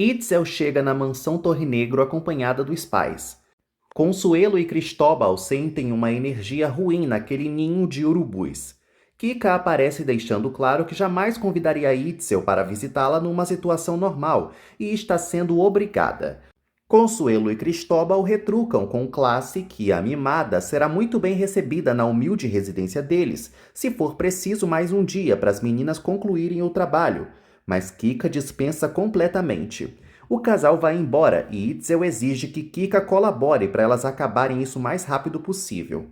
Itzel chega na mansão Torre Negro acompanhada dos pais. Consuelo e Cristóbal sentem uma energia ruim naquele ninho de urubus. Kika aparece deixando claro que jamais convidaria Itzel para visitá-la numa situação normal e está sendo obrigada. Consuelo e Cristóbal retrucam com classe que a mimada será muito bem recebida na humilde residência deles, se for preciso mais um dia para as meninas concluírem o trabalho, mas Kika dispensa completamente. O casal vai embora e Itzel exige que Kika colabore para elas acabarem isso o mais rápido possível.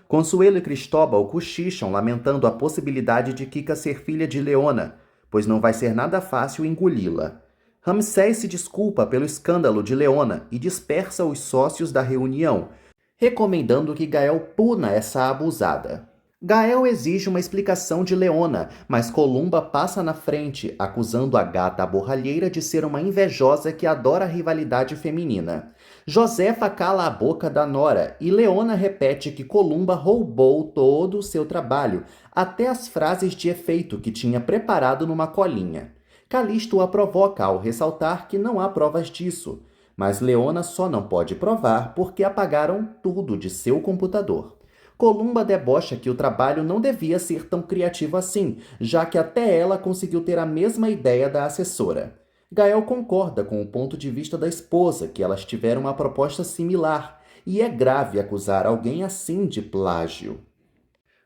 Consuelo e Cristóbal cochicham lamentando a possibilidade de Kika ser filha de Leona, pois não vai ser nada fácil engoli-la. Ramsés se desculpa pelo escândalo de Leona e dispersa os sócios da reunião, recomendando que Gael puna essa abusada. Gael exige uma explicação de Leona, mas Columba passa na frente, acusando a gata borralheira de ser uma invejosa que adora a rivalidade feminina. Josefa cala a boca da nora e Leona repete que Columba roubou todo o seu trabalho, até as frases de efeito que tinha preparado numa colinha. Calisto a provoca ao ressaltar que não há provas disso, mas Leona só não pode provar porque apagaram tudo de seu computador. Columba debocha que o trabalho não devia ser tão criativo assim, já que até ela conseguiu ter a mesma ideia da assessora. Gael concorda com o ponto de vista da esposa, que elas tiveram uma proposta similar, e é grave acusar alguém assim de plágio.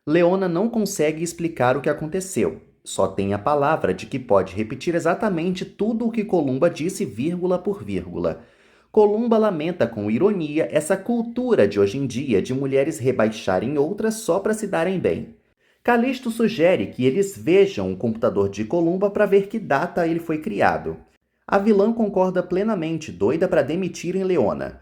Leona não consegue explicar o que aconteceu, só tem a palavra de que pode repetir exatamente tudo o que Columba disse vírgula por vírgula. Columba lamenta com ironia essa cultura de hoje em dia de mulheres rebaixarem outras só para se darem bem. Calisto sugere que eles vejam o computador de Columba para ver que data ele foi criado. A vilã concorda plenamente, doida para demitirem Leona.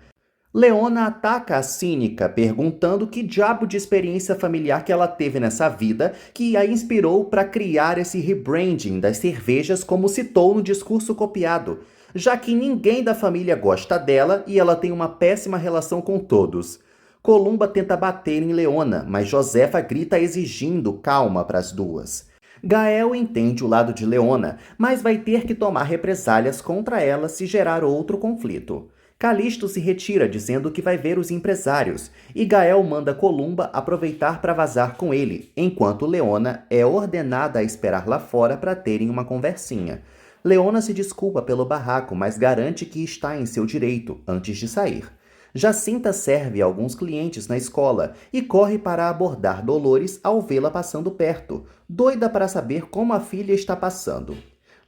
Leona ataca a cínica, perguntando que diabo de experiência familiar que ela teve nessa vida que a inspirou para criar esse rebranding das cervejas como citou no discurso copiado, já que ninguém da família gosta dela e ela tem uma péssima relação com todos. Columba tenta bater em Leona, mas Josefa grita exigindo calma para as duas. Gael entende o lado de Leona, mas vai ter que tomar represálias contra ela se gerar outro conflito. Calisto se retira dizendo que vai ver os empresários, e Gael manda Columba aproveitar para vazar com ele, enquanto Leona é ordenada a esperar lá fora para terem uma conversinha. Leona se desculpa pelo barraco, mas garante que está em seu direito, antes de sair. Jacinta serve a alguns clientes na escola e corre para abordar Dolores ao vê-la passando perto, doida para saber como a filha está passando.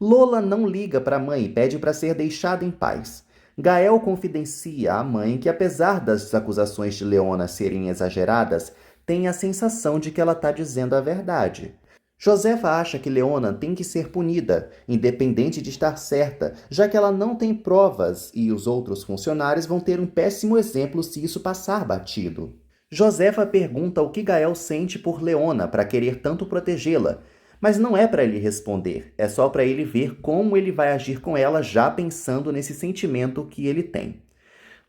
Lola não liga para a mãe e pede para ser deixada em paz. Gael confidencia à mãe que, apesar das acusações de Leona serem exageradas, tem a sensação de que ela está dizendo a verdade. Josefa acha que Leona tem que ser punida, independente de estar certa, já que ela não tem provas e os outros funcionários vão ter um péssimo exemplo se isso passar batido. Josefa pergunta o que Gael sente por Leona para querer tanto protegê-la, mas não é para ele responder, é só para ele ver como ele vai agir com ela já pensando nesse sentimento que ele tem.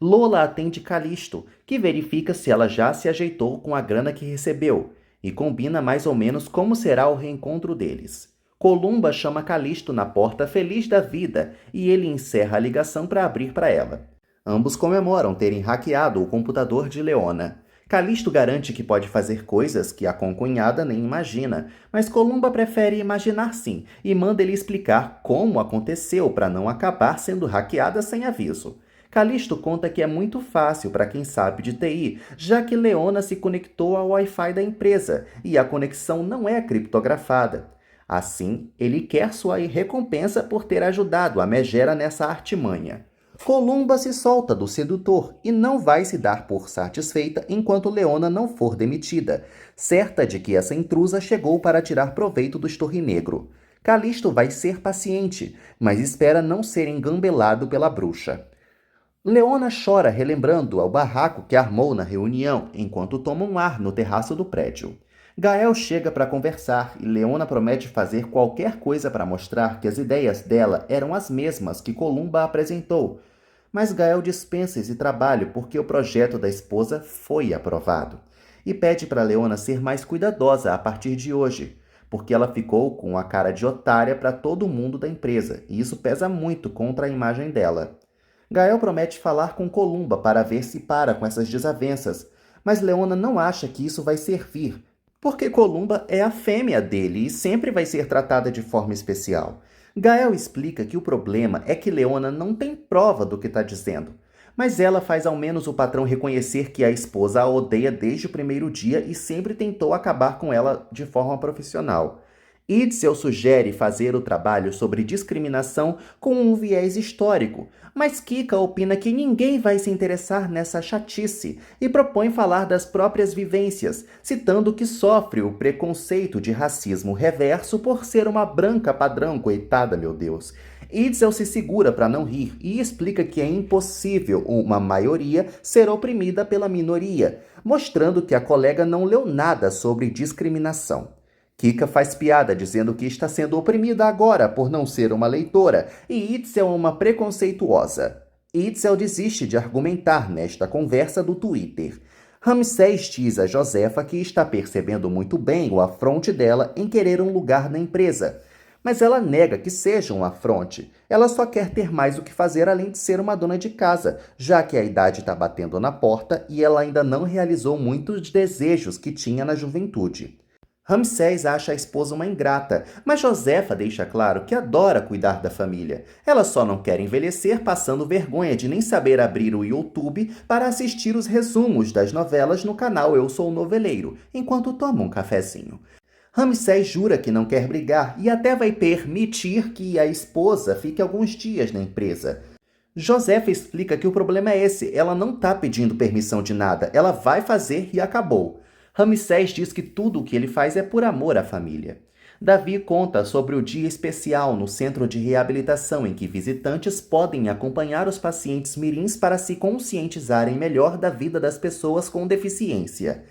Lola atende Calisto, que verifica se ela já se ajeitou com a grana que recebeu, e combina mais ou menos como será o reencontro deles. Columba chama Calisto na porta feliz da vida e ele encerra a ligação para abrir para ela. Ambos comemoram terem hackeado o computador de Leona. Calisto garante que pode fazer coisas que a concunhada nem imagina, mas Columba prefere imaginar sim e manda ele explicar como aconteceu para não acabar sendo hackeada sem aviso. Calisto conta que é muito fácil para quem sabe de TI, já que Leona se conectou ao Wi-Fi da empresa e a conexão não é criptografada. Assim, ele quer sua recompensa por ter ajudado a megera nessa artimanha. Columba se solta do sedutor e não vai se dar por satisfeita enquanto Leona não for demitida, certa de que essa intrusa chegou para tirar proveito do Torre Negro. Calisto vai ser paciente, mas espera não ser engambelado pela bruxa. Leona chora relembrando ao barraco que armou na reunião, enquanto toma um ar no terraço do prédio. Gael chega para conversar e Leona promete fazer qualquer coisa para mostrar que as ideias dela eram as mesmas que Columba apresentou. Mas Gael dispensa esse trabalho porque o projeto da esposa foi aprovado. E pede para Leona ser mais cuidadosa a partir de hoje, porque ela ficou com a cara de otária para todo mundo da empresa, e isso pesa muito contra a imagem dela. Gael promete falar com Columba para ver se para com essas desavenças, mas Leona não acha que isso vai servir, porque Columba é a fêmea dele e sempre vai ser tratada de forma especial. Gael explica que o problema é que Leona não tem prova do que está dizendo, mas ela faz ao menos o patrão reconhecer que a esposa a odeia desde o primeiro dia e sempre tentou acabar com ela de forma profissional. Itzel sugere fazer o trabalho sobre discriminação com um viés histórico, mas Kika opina que ninguém vai se interessar nessa chatice e propõe falar das próprias vivências, citando que sofre o preconceito de racismo reverso por ser uma branca padrão, coitada, meu Deus. Itzel se segura para não rir e explica que é impossível uma maioria ser oprimida pela minoria, mostrando que a colega não leu nada sobre discriminação. Kika faz piada dizendo que está sendo oprimida agora por não ser uma leitora e Itzel é uma preconceituosa. Itzel desiste de argumentar nesta conversa do Twitter. Ramsés diz a Josefa que está percebendo muito bem o afronte dela em querer um lugar na empresa. Mas ela nega que seja um afronte. Ela só quer ter mais o que fazer além de ser uma dona de casa, já que a idade está batendo na porta e ela ainda não realizou muitos desejos que tinha na juventude. Ramsés acha a esposa uma ingrata, mas Josefa deixa claro que adora cuidar da família. Ela só não quer envelhecer passando vergonha de nem saber abrir o YouTube para assistir os resumos das novelas no canal Eu Sou Noveleiro, enquanto toma um cafezinho. Ramsés jura que não quer brigar e até vai permitir que a esposa fique alguns dias na empresa. Josefa explica que o problema é esse, ela não está pedindo permissão de nada, ela vai fazer e acabou. Ramsés diz que tudo o que ele faz é por amor à família. Davi conta sobre o dia especial no centro de reabilitação em que visitantes podem acompanhar os pacientes mirins para se conscientizarem melhor da vida das pessoas com deficiência.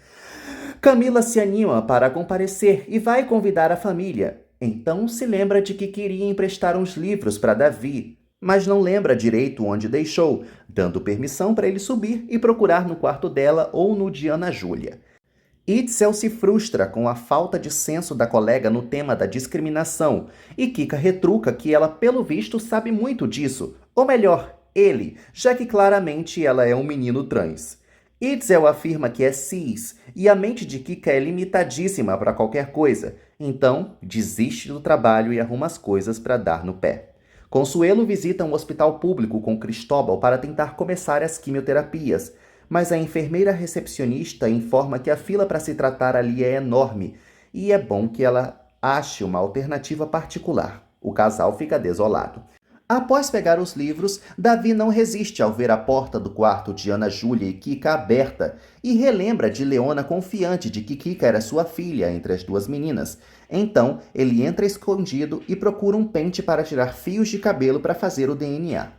Camila se anima para comparecer e vai convidar a família. Então se lembra de que queria emprestar uns livros para Davi, mas não lembra direito onde deixou, dando permissão para ele subir e procurar no quarto dela ou no de Ana Júlia. Itzel se frustra com a falta de senso da colega no tema da discriminação, e Kika retruca que ela, pelo visto, sabe muito disso, ou melhor, ele, já que claramente ela é um menino trans. Itzel afirma que é cis, e a mente de Kika é limitadíssima para qualquer coisa, então desiste do trabalho e arruma as coisas para dar no pé. Consuelo visita um hospital público com Cristóbal para tentar começar as quimioterapias, mas a enfermeira recepcionista informa que a fila para se tratar ali é enorme e é bom que ela ache uma alternativa particular. O casal fica desolado. Após pegar os livros, Davi não resiste ao ver a porta do quarto de Ana Júlia e Kika aberta e relembra de Leona confiante de que Kika era sua filha entre as duas meninas. Então, ele entra escondido e procura um pente para tirar fios de cabelo para fazer o DNA.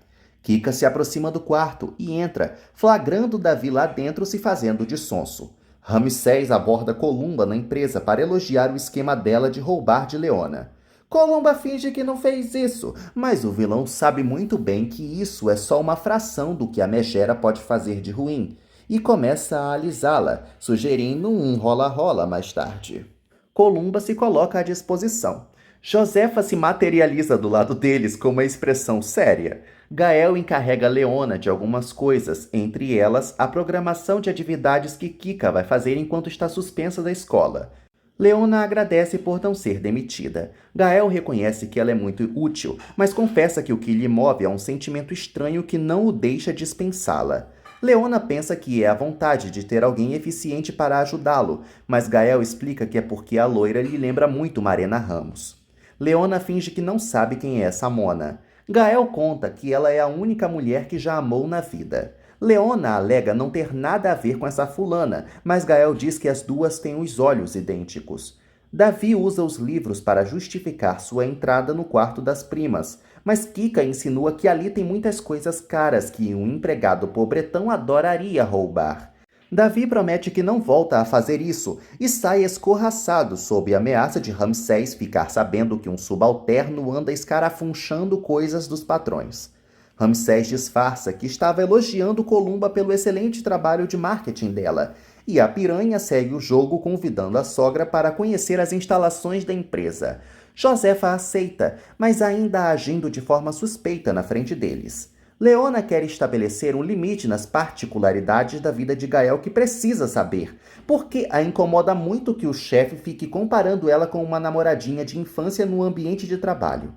Kika se aproxima do quarto e entra, flagrando Davi lá dentro se fazendo de sonso. Ramsés aborda Columba na empresa para elogiar o esquema dela de roubar de Leona. Columba finge que não fez isso, mas o vilão sabe muito bem que isso é só uma fração do que a megera pode fazer de ruim, e começa a alisá-la, sugerindo um rola-rola mais tarde. Columba se coloca à disposição. Josefa se materializa do lado deles com uma expressão séria. Gael encarrega Leona de algumas coisas, entre elas a programação de atividades que Kika vai fazer enquanto está suspensa da escola. Leona agradece por não ser demitida. Gael reconhece que ela é muito útil, mas confessa que o que lhe move é um sentimento estranho que não o deixa dispensá-la. Leona pensa que é a vontade de ter alguém eficiente para ajudá-lo, mas Gael explica que é porque a loira lhe lembra muito Marena Ramos. Leona finge que não sabe quem é essa Mona. Gael conta que ela é a única mulher que já amou na vida. Leona alega não ter nada a ver com essa fulana, mas Gael diz que as duas têm os olhos idênticos. Davi usa os livros para justificar sua entrada no quarto das primas, mas Kika insinua que ali tem muitas coisas caras que um empregado pobretão adoraria roubar. Davi promete que não volta a fazer isso e sai escorraçado sob a ameaça de Ramsés ficar sabendo que um subalterno anda escarafunchando coisas dos patrões. Ramsés disfarça que estava elogiando Columba pelo excelente trabalho de marketing dela. e a piranha segue o jogo convidando a sogra para conhecer as instalações da empresa. Josefa aceita, mas ainda agindo de forma suspeita na frente deles. Leona quer estabelecer um limite nas particularidades da vida de Gael que precisa saber, porque a incomoda muito que o chefe fique comparando ela com uma namoradinha de infância no ambiente de trabalho.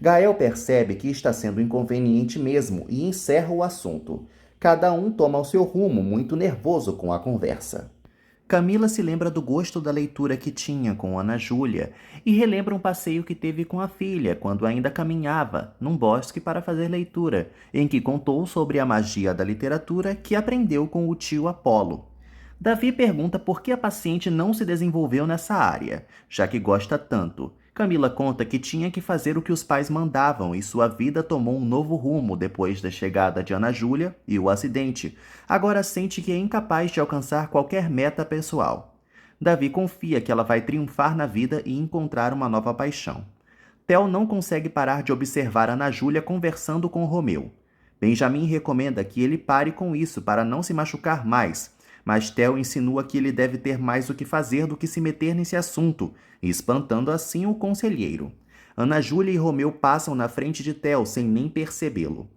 Gael percebe que está sendo inconveniente mesmo e encerra o assunto. Cada um toma o seu rumo, muito nervoso com a conversa. Camila se lembra do gosto da leitura que tinha com Ana Júlia e relembra um passeio que teve com a filha quando ainda caminhava num bosque para fazer leitura, em que contou sobre a magia da literatura que aprendeu com o tio Apolo. Davi pergunta por que a paciente não se desenvolveu nessa área, já que gosta tanto. Camila conta que tinha que fazer o que os pais mandavam e sua vida tomou um novo rumo depois da chegada de Ana Júlia e o acidente. Agora sente que é incapaz de alcançar qualquer meta pessoal. Davi confia que ela vai triunfar na vida e encontrar uma nova paixão. Theo não consegue parar de observar Ana Júlia conversando com Romeu. Benjamin recomenda que ele pare com isso para não se machucar mais, mas Theo insinua que ele deve ter mais o que fazer do que se meter nesse assunto, espantando assim o conselheiro. Ana Júlia e Romeu passam na frente de Theo sem nem percebê-lo.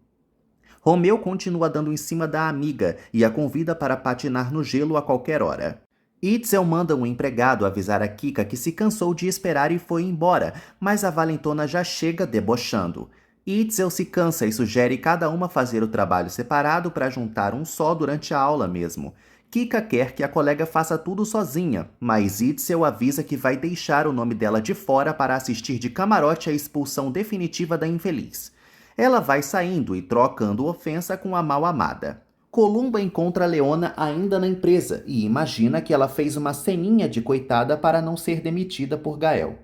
Romeu continua dando em cima da amiga e a convida para patinar no gelo a qualquer hora. Itzel manda um empregado avisar a Kika que se cansou de esperar e foi embora, mas a valentona já chega debochando. Itzel se cansa e sugere cada uma fazer o trabalho separado para juntar um só durante a aula mesmo. Kika quer que a colega faça tudo sozinha, mas Itzel avisa que vai deixar o nome dela de fora para assistir de camarote à expulsão definitiva da infeliz. Ela vai saindo e trocando ofensa com a mal-amada. Columba encontra Leona ainda na empresa e imagina que ela fez uma ceninha de coitada para não ser demitida por Gael.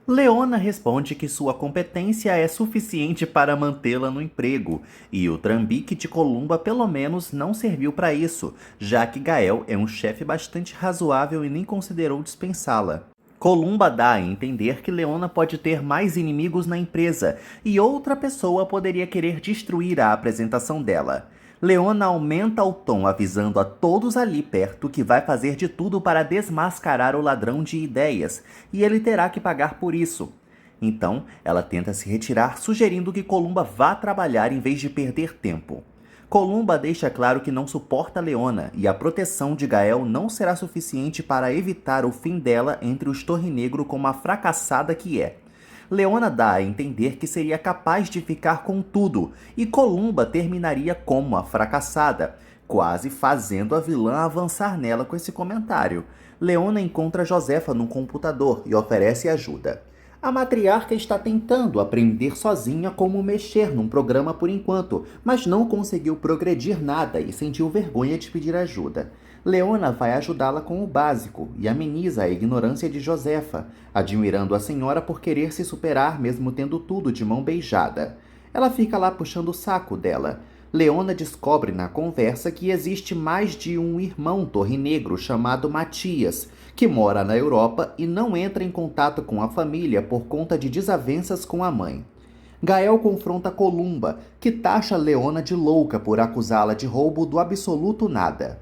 Leona responde que sua competência é suficiente para mantê-la no emprego, e o trambique de Columba pelo menos não serviu para isso, já que Gael é um chefe bastante razoável e nem considerou dispensá-la. Columba dá a entender que Leona pode ter mais inimigos na empresa, e outra pessoa poderia querer destruir a apresentação dela. Leona aumenta o tom avisando a todos ali perto que vai fazer de tudo para desmascarar o ladrão de ideias, e ele terá que pagar por isso. Então, ela tenta se retirar, sugerindo que Columba vá trabalhar em vez de perder tempo. Columba deixa claro que não suporta Leona, e a proteção de Gael não será suficiente para evitar o fim dela entre os Torre-Negro como a fracassada que é. Leona dá a entender que seria capaz de ficar com tudo, e Columba terminaria como a fracassada, quase fazendo a vilã avançar nela com esse comentário. Leona encontra Josefa no computador e oferece ajuda. A matriarca está tentando aprender sozinha como mexer num programa por enquanto, mas não conseguiu progredir nada e sentiu vergonha de pedir ajuda. Leona vai ajudá-la com o básico e ameniza a ignorância de Josefa, admirando a senhora por querer se superar mesmo tendo tudo de mão beijada. Ela fica lá puxando o saco dela. Leona descobre na conversa que existe mais de um irmão torre-negro chamado Matias, que mora na Europa e não entra em contato com a família por conta de desavenças com a mãe. Gael confronta Columba, que taxa Leona de louca por acusá-la de roubo do absoluto nada.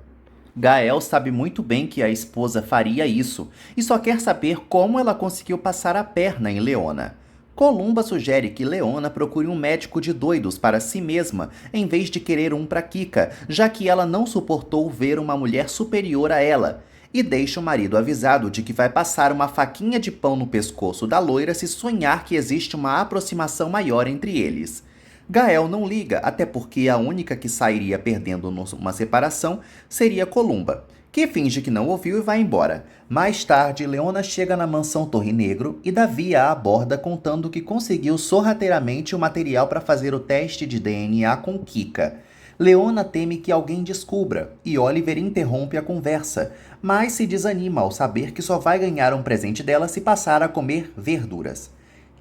Gael sabe muito bem que a esposa faria isso e só quer saber como ela conseguiu passar a perna em Leona. Columba sugere que Leona procure um médico de doidos para si mesma, em vez de querer um para Kika, já que ela não suportou ver uma mulher superior a ela, e deixa o marido avisado de que vai passar uma faquinha de pão no pescoço da loira se sonhar que existe uma aproximação maior entre eles. Gael não liga, até porque a única que sairia perdendo numa separação seria Columba, que finge que não ouviu e vai embora. Mais tarde, Leona chega na mansão Torre-Negro e Davi a aborda contando que conseguiu sorrateiramente o material para fazer o teste de DNA com Kika. Leona teme que alguém descubra e Oliver interrompe a conversa, mas se desanima ao saber que só vai ganhar um presente dela se passar a comer verduras.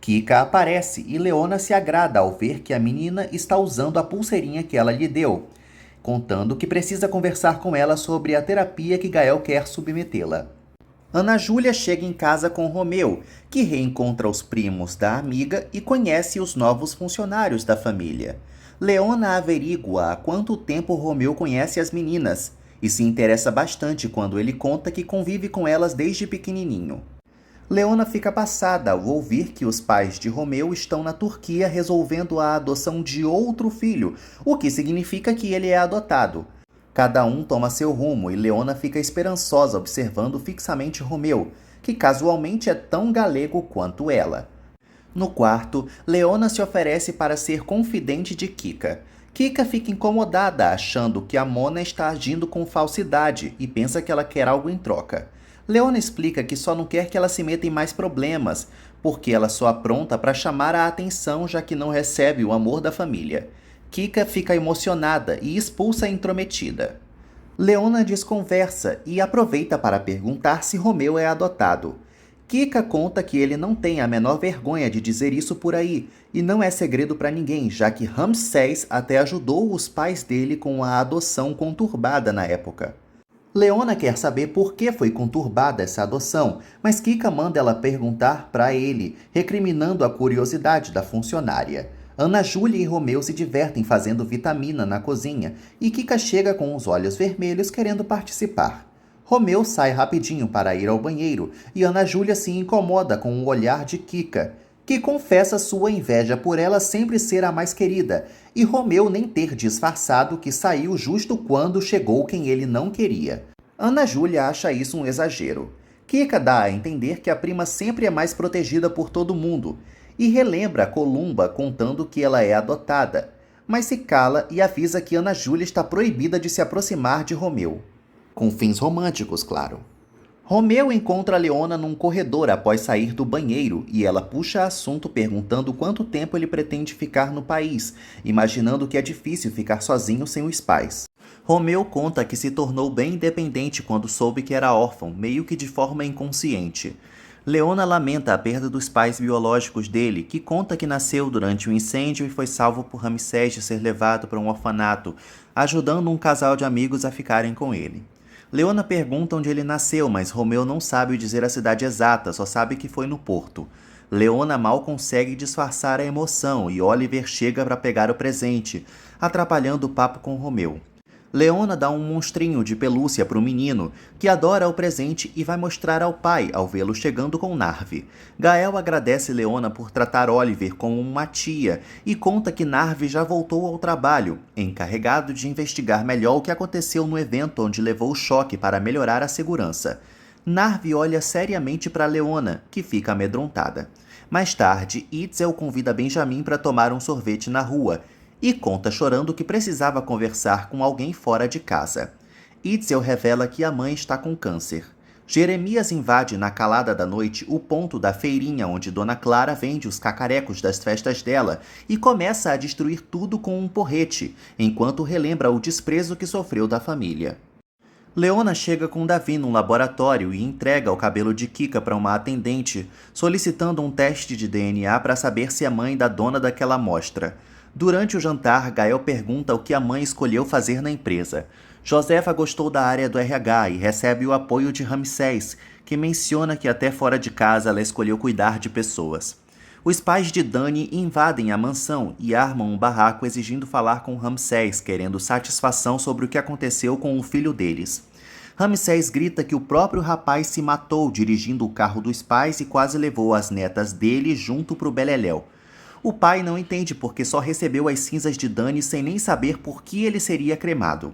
Kika aparece e Leona se agrada ao ver que a menina está usando a pulseirinha que ela lhe deu, contando que precisa conversar com ela sobre a terapia que Gael quer submetê-la. Ana Júlia chega em casa com Romeu, que reencontra os primos da amiga e conhece os novos funcionários da família. Leona averigua há quanto tempo Romeu conhece as meninas, e se interessa bastante quando ele conta que convive com elas desde pequenininho. Leona fica passada ao ouvir que os pais de Romeu estão na Turquia resolvendo a adoção de outro filho, o que significa que ele é adotado. Cada um toma seu rumo e Leona fica esperançosa observando fixamente Romeu, que casualmente é tão galego quanto ela. No quarto, Leona se oferece para ser confidente de Kika. Kika fica incomodada, achando que a Mona está agindo com falsidade e pensa que ela quer algo em troca. Leona explica que só não quer que ela se meta em mais problemas, porque ela só apronta para chamar a atenção já que não recebe o amor da família. Kika fica emocionada e expulsa a intrometida. Leona desconversa e aproveita para perguntar se Romeu é adotado. Kika conta que ele não tem a menor vergonha de dizer isso por aí, e não é segredo para ninguém, já que Ramsés até ajudou os pais dele com a adoção conturbada na época. Leona quer saber por que foi conturbada essa adoção, mas Kika manda ela perguntar para ele, recriminando a curiosidade da funcionária. Ana Júlia e Romeu se divertem fazendo vitamina na cozinha e Kika chega com os olhos vermelhos querendo participar. Romeu sai rapidinho para ir ao banheiro e Ana Júlia se incomoda com o olhar de Kika, que confessa sua inveja por ela sempre ser a mais querida e Romeu nem ter disfarçado que saiu justo quando chegou quem ele não queria. Ana Júlia acha isso um exagero. Kika dá a entender que a prima sempre é mais protegida por todo mundo e relembra Columba contando que ela é adotada, mas se cala e avisa que Ana Júlia está proibida de se aproximar de Romeu. Com fins românticos, claro. Romeu encontra Leona num corredor após sair do banheiro e ela puxa assunto perguntando quanto tempo ele pretende ficar no país, imaginando que é difícil ficar sozinho sem os pais. Romeu conta que se tornou bem independente quando soube que era órfão, meio que de forma inconsciente. Leona lamenta a perda dos pais biológicos dele, que conta que nasceu durante um incêndio e foi salvo por Ramsés de ser levado para um orfanato, ajudando um casal de amigos a ficarem com ele. Leona pergunta onde ele nasceu, mas Romeu não sabe dizer a cidade exata, só sabe que foi no Porto. Leona mal consegue disfarçar a emoção e Oliver chega para pegar o presente, atrapalhando o papo com Romeu. Leona dá um monstrinho de pelúcia para o menino, que adora o presente e vai mostrar ao pai ao vê-lo chegando com Narvi. Gael agradece Leona por tratar Oliver como uma tia e conta que Narvi já voltou ao trabalho, encarregado de investigar melhor o que aconteceu no evento onde levou o choque para melhorar a segurança. Narvi olha seriamente para Leona, que fica amedrontada. Mais tarde, Itzel convida Benjamin para tomar um sorvete na rua, e conta chorando que precisava conversar com alguém fora de casa. Itzel revela que a mãe está com câncer. Jeremias invade na calada da noite o ponto da feirinha onde Dona Clara vende os cacarecos das festas dela e começa a destruir tudo com um porrete, enquanto relembra o desprezo que sofreu da família. Leona chega com Davi num laboratório e entrega o cabelo de Kika para uma atendente, solicitando um teste de DNA para saber se é mãe da dona daquela amostra. Durante o jantar, Gael pergunta o que a mãe escolheu fazer na empresa. Josefa gostou da área do RH e recebe o apoio de Ramsés, que menciona que até fora de casa ela escolheu cuidar de pessoas. Os pais de Dani invadem a mansão e armam um barraco exigindo falar com Ramsés, querendo satisfação sobre o que aconteceu com o filho deles. Ramsés grita que o próprio rapaz se matou dirigindo o carro dos pais e quase levou as netas dele junto para o beleléu. O pai não entende porque só recebeu as cinzas de Dani sem nem saber por que ele seria cremado.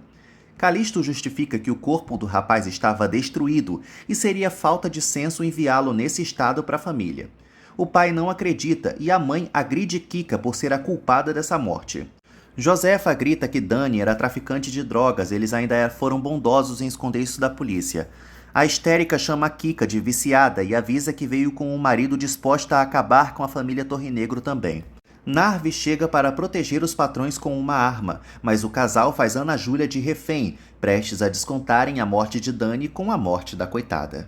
Calisto justifica que o corpo do rapaz estava destruído e seria falta de senso enviá-lo nesse estado para a família. O pai não acredita e a mãe agride Kika por ser a culpada dessa morte. Josefa grita que Dani era traficante de drogas, eles ainda foram bondosos em esconder isso da polícia. A histérica chama Kika de viciada e avisa que veio com um marido disposta a acabar com a família Torrenegro também. Narvi chega para proteger os patrões com uma arma, mas o casal faz Ana Júlia de refém, prestes a descontarem a morte de Dani com a morte da coitada.